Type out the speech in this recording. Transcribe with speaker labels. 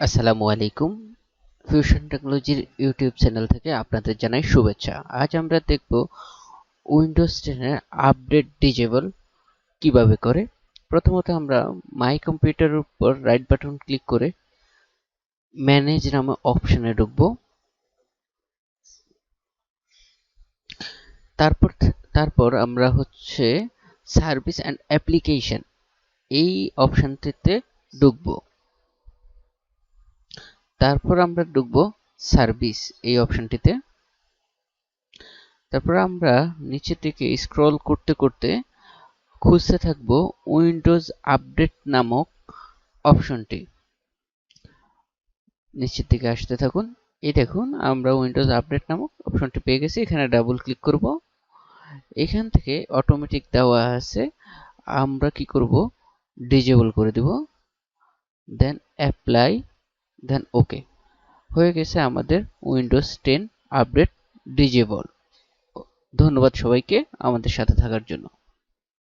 Speaker 1: আসসালামু আলাইকুম। ফিউশন টেকনোলজির ইউটিউব চ্যানেল থেকে আপনাদের জানাই শুভেচ্ছা। আজ আমরা দেখব উইন্ডোজ 10 এর আপডেট ডিজেবল কিভাবে করে। প্রথমত আমরা মাই কম্পিউটারের উপর রাইট বাটন ক্লিক করে ম্যানেজ নামে অপশনে ঢুকবো। তারপর আমরা সার্ভিস অ্যান্ড অ্যাপ্লিকেশন এই অপশনটিতে ঢুকবো। তারপর আমরা ঢুকবো সার্ভিস এই অপশনটিতে। তারপর আমরা নিচের দিকে স্ক্রল করতে করতে খুঁজতে থাকবো উইন্ডোজ আপডেট নামক অপশনটি। নিচের দিকে আসতে থাকুন। এই দেখুন আমরা উইন্ডোজ আপডেট নামক অপশনটি পেয়ে গেছি। এখানে ডাবল ক্লিক করব। এখান থেকে অটোমেটিক দেওয়া আছে, আমরা কি করব, ডিজেবল করে দিব, দেন অ্যাপ্লাই, দেন ওকে। হয়ে গেছে আমাদের উইন্ডোজ 10 আপডেট ডিজেবল। ধন্যবাদ সবাইকে আমাদের সাথে থাকার জন্য।